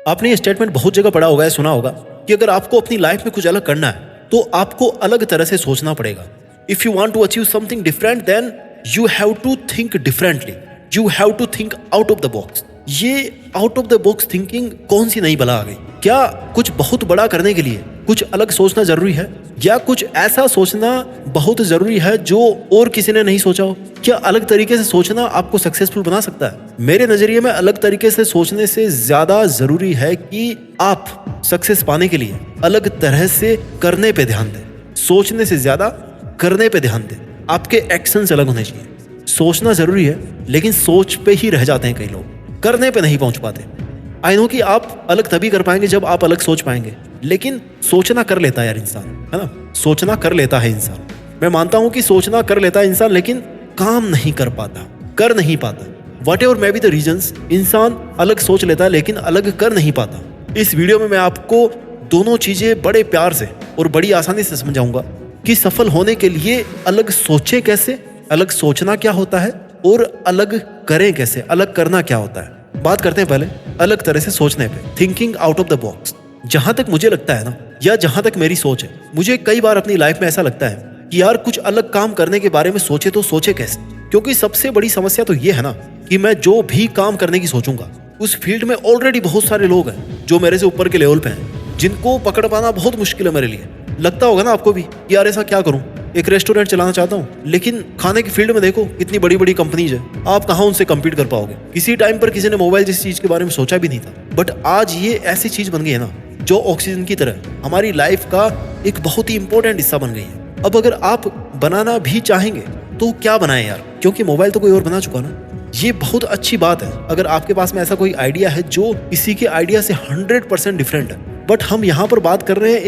आपने ये स्टेटमेंट बहुत जगह पढ़ा होगा या सुना होगा कि अगर आपको अपनी लाइफ में कुछ अलग करना है तो आपको अलग तरह से सोचना पड़ेगा। If you want to achieve something different then you have to think differently, you have to think out of the box. ये out of the box thinking कौन सी नई बला आ गई? क्या कुछ बहुत बड़ा करने के लिए कुछ अलग सोचना जरूरी है, या कुछ ऐसा सोचना बहुत जरूरी है जो और किसी ने नहीं सोचा हो? क्या अलग तरीके से सोचना आपको सक्सेसफुल बना सकता है? मेरे नजरिए में अलग तरीके से सोचने से ज्यादा जरूरी है कि आप सक्सेस पाने के लिए अलग तरह से करने पे ध्यान दें। सोचने से ज्यादा करने पे ध्यान दें। आपके एक्शंस अलग होने चाहिए। सोचना जरूरी है लेकिन सोच पे ही रह जाते हैं कई लोग, करने पे नहीं पहुंच पाते। आई नो कि आप अलग तभी कर पाएंगे जब आप अलग सोच पाएंगे, लेकिन सोचना कर लेता है यार इंसान, है ना? सोचना कर लेता है इंसान। मैं मानता हूं कि सोचना कर लेता है इंसान, लेकिन काम नहीं कर पाता, कर नहीं पाता। What ever may be the reasons, इंसान अलग सोच लेता है लेकिन अलग कर नहीं पाता। इस वीडियो में मैं आपको दोनों चीजें बड़े प्यार से और बड़ी आसानी से समझाऊंगा कि सफल होने के लिए अलग सोचे कैसे, अलग सोचना क्या होता है और अलग करें कैसे, अलग करना क्या होता है। बात करते हैं पहले अलग तरह से सोचने पे, thinking out of the box. जहां तक मुझे लगता है ना, या जहां तक मेरी सोच है, मुझे कई बार अपनी लाइफ में ऐसा लगता है कि यार कुछ अलग काम करने के बारे में सोचे तो सोचे कैसे। क्योंकि सबसे बड़ी समस्या तो ये है ना कि मैं जो भी काम करने की सोचूंगा उस फील्ड में ऑलरेडी बहुत सारे लोग हैं जो मेरे से ऊपर के लेवल पे हैं, जिनको पकड़ पाना बहुत मुश्किल है मेरे लिए। लगता होगा ना आपको भी कि यार ऐसा क्या करूं, एक रेस्टोरेंट चलाना चाहता हूं, लेकिन खाने की फील्ड में देखो इतनी बड़ी बड़ी कंपनीज है, आप कहां उनसे कम्पीट कर पाओगे। किसी टाइम पर किसी ने मोबाइल जैसी चीज के बारे में सोचा भी नहीं था, बट आज ये ऐसी चीज बन गई है ना जो ऑक्सीजन की तरह हमारी लाइफ का एक बहुत ही इंपॉर्टेंट हिस्सा बन गई है। अब अगर आप बनाना भी चाहेंगे तो क्या बनाएं यार, क्योंकि मोबाइल तो कोई और बना चुका ना। ये बहुत अच्छी बात है अगर आपके पास में ऐसा कोई आइडिया है जो किसी के आइडिया से 100% डिफरेंट है। बट हम यहाँ पर बात कर रहे हैं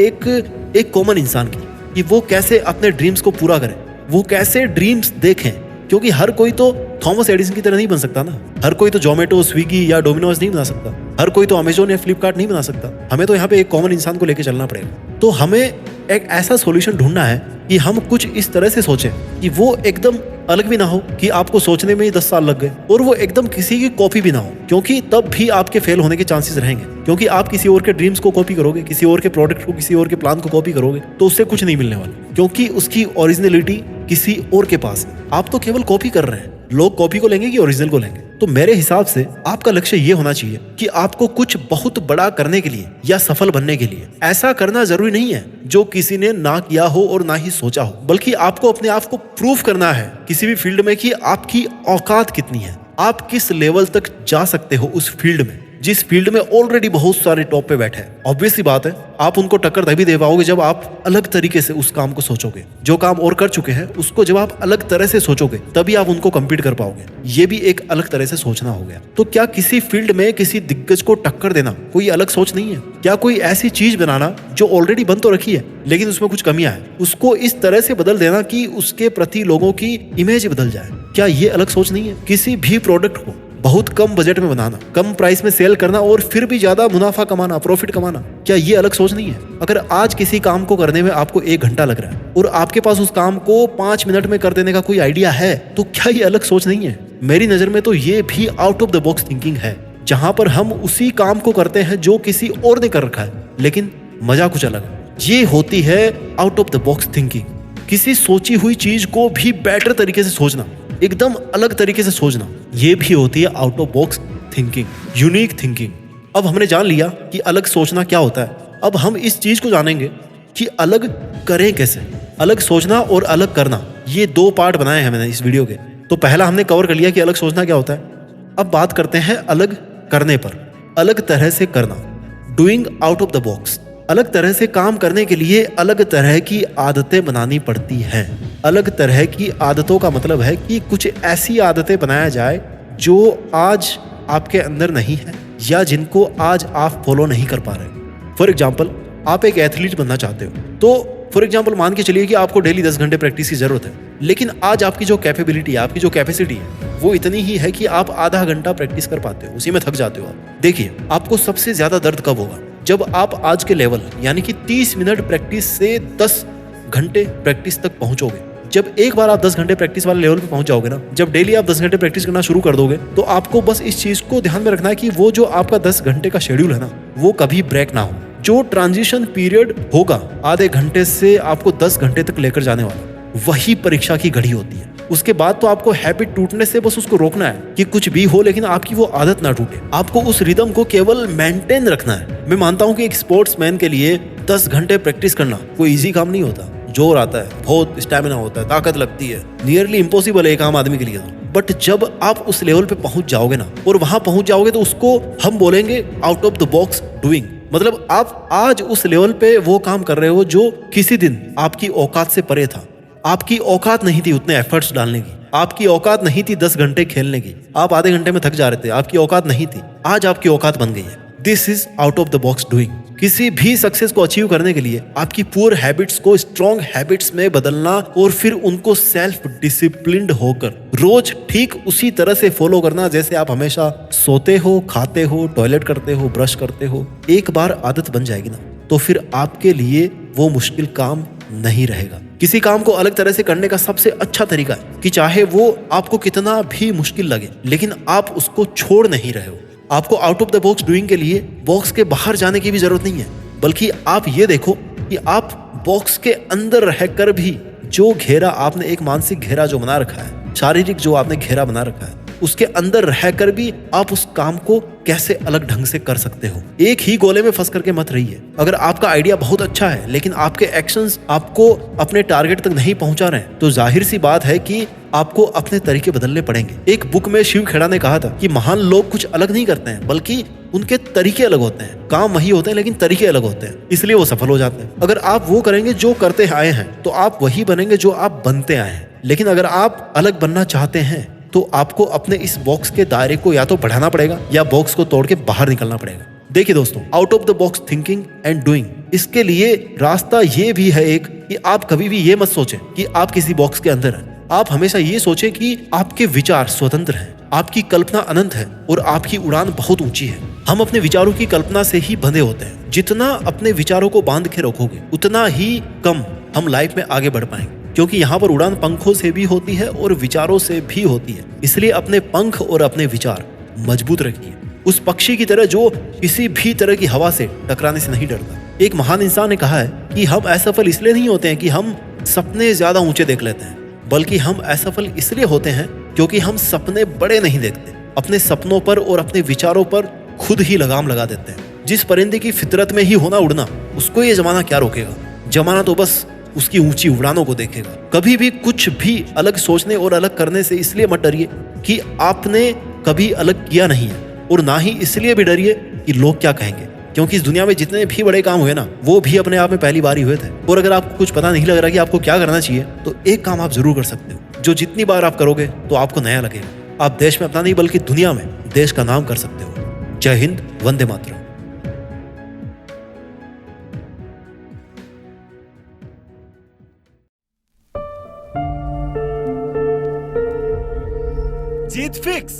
एक कॉमन इंसान की, कि वो कैसे अपने ड्रीम्स को पूरा करे, वो कैसे ड्रीम्स देखें। क्योंकि हर कोई तो थॉमस एडिसन की तरह नहीं बन सकता ना, हर कोई तो जोमेटो, स्विगी या डोमिनोज नहीं बना सकता, हर कोई तो अमेजोन या फ्लिपकार्ट नहीं बना सकता। हमें तो यहाँ पे एक कॉमन इंसान को लेकर चलना पड़ेगा। तो हमें एक ऐसा सॉल्यूशन ढूंढना है कि हम कुछ इस तरह से सोचें कि वो एकदम अलग भी ना हो कि आपको सोचने में ही 10 साल लग गए, और वो एकदम किसी की कॉपी भी ना हो, क्योंकि तब भी आपके फेल होने के चांसेस रहेंगे। क्योंकि आप किसी और के ड्रीम्स को कॉपी करोगे, किसी और के प्रोडक्ट को, किसी और के प्लान को कॉपी करोगे, तो उससे कुछ नहीं मिलने वाला, क्योंकि उसकी ओरिजिनलिटी किसी और के पास है। आप तो केवल कॉपी कर रहे हैं। लोग कॉपी को लेंगे कि ओरिजिनल को लेंगे? तो मेरे हिसाब से आपका लक्ष्य ये होना चाहिए कि आपको कुछ बहुत बड़ा करने के लिए या सफल बनने के लिए ऐसा करना जरूरी नहीं है जो किसी ने ना किया हो और ना ही सोचा हो, बल्कि आपको अपने आप को प्रूव करना है किसी भी फील्ड में कि आपकी औकात कितनी है, आप किस लेवल तक जा सकते हो उस फील्ड में, जिस फील्ड में ऑलरेडी बहुत सारे टॉप पे बैठे हैं। ऑब्वियसली बात है आप उनको टक्कर तभी दे पाओगे जब आप अलग तरीके से उस काम को सोचोगे। जो काम और कर चुके हैं उसको जब आप अलग तरह से सोचोगे तभी आप उनको कम्पीट कर पाओगे। ये भी एक अलग तरह से सोचना हो गया। तो क्या किसी फील्ड में किसी दिग्गज को टक्कर देना कोई अलग सोच नहीं है? क्या कोई ऐसी चीज बनाना जो ऑलरेडी बन तो रखी है लेकिन उसमें कुछ कमियां है, उसको इस तरह से बदल देना कि उसके प्रति लोगों की इमेज बदल जाए, क्या ये अलग सोच नहीं है? किसी भी प्रोडक्ट को बहुत कम बजट में बनाना, कम प्राइस में सेल करना और फिर भी ज्यादा मुनाफा कमाना, प्रॉफिट कमाना, क्या ये अलग सोच नहीं है? अगर आज किसी काम को करने में आपको 1 घंटा लग रहा है और आपके पास उस काम को 5 मिनट में कर देने का कोई आइडिया है, तो क्या ये अलग सोच नहीं है? मेरी नजर में तो ये भी out of the box thinking है, जहां पर हम उसी काम को करते हैं जो किसी और ने कर रखा है, लेकिन मजा कुछ अलग है। ये होती है out of the box thinking. किसी सोची हुई चीज को भी बेटर तरीके से सोचना, एकदम अलग तरीके से सोचना, ये भी होती है out of box thinking, unique thinking. अब हमने जान लिया कि अलग सोचना क्या होता है। अब हम इस चीज को जानेंगे कि अलग करें कैसे। अलग सोचना और अलग करना, ये 2 पार्ट बनाए हैं मैंने इस वीडियो के। तो पहला हमने कवर कर लिया कि अलग सोचना क्या होता है। अब बात करते हैं अलग करने पर, अलग तरह से करना, doing out of the box. अलग तरह से काम करने के लिए अलग तरह की आदतें बनानी पड़ती हैं। अलग तरह की आदतों का मतलब है कि कुछ ऐसी आदतें बनाया जाए जो आज आपके अंदर नहीं है या जिनको आज आप फॉलो नहीं कर पा रहे। फॉर एग्जाम्पल, आप एक एथलीट बनना चाहते हो, तो फॉर एग्जाम्पल मान के चलिए कि आपको डेली 10 घंटे प्रैक्टिस की जरूरत है, लेकिन आज आपकी जो कैपेबिलिटी है, आपकी जो कैपेसिटी है, वो इतनी ही है कि आप आधा घंटा प्रैक्टिस कर पाते हो, उसी में थक जाते हो आप। देखिए, आपको सबसे ज्यादा दर्द कब होगा? जब आप आज के लेवल यानी कि 30 मिनट प्रैक्टिस से 10 घंटे प्रैक्टिस तक पहुंचोगे, जब एक बार आप 10 घंटे प्रैक्टिस वाले लेवल पे पहुंच जाओगे ना, जब डेली आप 10 घंटे प्रैक्टिस करना शुरू कर दोगे, तो आपको बस इस चीज को ध्यान में रखना है कि वो जो आपका 10 घंटे का शेड्यूल है ना, वो कभी ब्रेक ना हो। जो ट्रांजिशन पीरियड होगा आधे घंटे से आपको 10 घंटे तक लेकर जाने वाला, वही परीक्षा की घड़ी होती है। उसके बाद तो आपको हैबिट टूटने से बस उसको रोकना है कि कुछ भी हो, लेकिन आपकी वो आदत ना टूटे। आपको उस रिदम को केवल मेंटेन रखना है। मैं मानता हूं कि एक स्पोर्ट्समैन के लिए 10 घंटे प्रैक्टिस करना कोई इजी काम नहीं होता। जोर आता है, बहुत स्टैमिना होता है, ताकत लगती है, नियरली इम्पॉसिबल है एक आम आदमी के लिए। बट जब आप उस लेवल पे पहुंच जाओगे ना, और वहां पहुंच जाओगे, तो उसको हम बोलेंगे out of the box doing. मतलब आप आज उस लेवल पे वो काम कर रहे हो जो किसी दिन आपकी औकात से परे था। आपकी औकात नहीं थी उतने एफर्ट्स डालने की, आपकी औकात नहीं थी 10 घंटे खेलने की, आप आधे घंटे में थक जा रहे थे, आपकी औकात नहीं थी। आज आपकी औकात बन गई है। This is out of the box doing. किसी भी सक्सेस को अचीव करने के लिए आपकी पुअर हैबिट्स को स्ट्रॉन्ग हैबिट्स में बदलना, और फिर उनको सेल्फ डिसिप्लिन्ड होकर रोज ठीक उसी तरह से फॉलो करना जैसे आप हमेशा सोते हो, खाते हो, टॉयलेट करते हो, ब्रश करते हो। एक बार आदत बन जाएगी ना, तो फिर आपके लिए वो मुश्किल काम नहीं रहेगा। किसी काम को अलग तरह से करने का सबसे अच्छा तरीका है कि चाहे वो आपको कितना भी मुश्किल लगे, लेकिन आप उसको छोड़ नहीं रहे हो। आपको out of the box doing के लिए बॉक्स के बाहर जाने की भी जरूरत नहीं है, बल्कि आप ये देखो कि आप बॉक्स के अंदर रहकर भी जो घेरा आपने, एक मानसिक घेरा जो बना रखा है, शारीरिक जो आपने घेरा बना रखा है, उसके अंदर रहकर भी आप उस काम को कैसे अलग ढंग से कर सकते हो। एक ही गोले में फंस करके मत रहिए। अगर आपका आइडिया बहुत अच्छा है, लेकिन आपके एक्शंस आपको अपने टारगेट तक नहीं पहुंचा रहे हैं, तो जाहिर सी बात है कि आपको अपने तरीके बदलने पड़ेंगे। एक बुक में शिव खेड़ा ने कहा था कि महान लोग कुछ अलग नहीं करते हैं, बल्कि उनके तरीके अलग होते हैं। काम वही होते हैं, लेकिन तरीके अलग होते हैं, इसलिए वो सफल हो जाते हैं। अगर आप वो करेंगे जो करते आए हैं, तो आप वही बनेंगे जो आप बनते आए हैं। लेकिन अगर आप अलग बनना चाहते हैं, तो आपको अपने इस बॉक्स के दायरे को या तो बढ़ाना पड़ेगा, या बॉक्स को तोड़ के बाहर निकलना पड़ेगा। देखिए दोस्तों, out of the box thinking and doing, इसके लिए रास्ता ये भी है एक, कि आप कभी भी ये मत सोचें कि आप किसी बॉक्स के अंदर हैं। आप हमेशा ये सोचें कि आपके विचार स्वतंत्र हैं, आपकी कल्पना अनंत है, और आपकी उड़ान बहुत ऊंची है। हम अपने विचारों की कल्पना से ही बंधे होते हैं। जितना अपने विचारों को बांध के रखोगे, उतना ही कम हम लाइफ में आगे बढ़ पाएंगे, क्योंकि यहाँ पर उड़ान पंखों से भी होती है और विचारों से भी होती है। इसलिए अपने पंख और अपने विचार मजबूत रखिए, उस पक्षी की तरह जो किसी भी तरह की हवा से टकराने से नहीं डरता। एक महान इंसान ने कहा है कि हम असफल इसलिए नहीं होते हैं कि हम सपने ज्यादा ऊंचे देख लेते हैं, बल्कि हम असफल इसलिए होते हैं क्योंकि हम सपने बड़े नहीं देखते। अपने सपनों पर और अपने विचारों पर खुद ही लगाम लगा देते हैं। जिस परिंदे की फितरत में ही होना उड़ना, उसको ये जमाना क्या रोकेगा? जमाना तो बस उसकी ऊंची उड़ानों को देखेगा। कभी भी कुछ भी अलग सोचने और अलग करने से इसलिए मत डरिए कि आपने कभी अलग किया नहीं है, और ना ही इसलिए भी डरिए कि लोग क्या कहेंगे, क्योंकि इस दुनिया में जितने भी बड़े काम हुए ना, वो भी अपने आप में पहली बार ही हुए थे। और अगर आपको कुछ पता नहीं लग रहा कि आपको क्या करना चाहिए, तो एक काम आप जरूर कर सकते हो, जो जितनी बार आप करोगे तो आपको नया लगेगा। आप देश में अपना नहीं, बल्कि दुनिया में देश का नाम कर सकते हो। जय हिंद, वंदे मातरम। जीत फिक्स।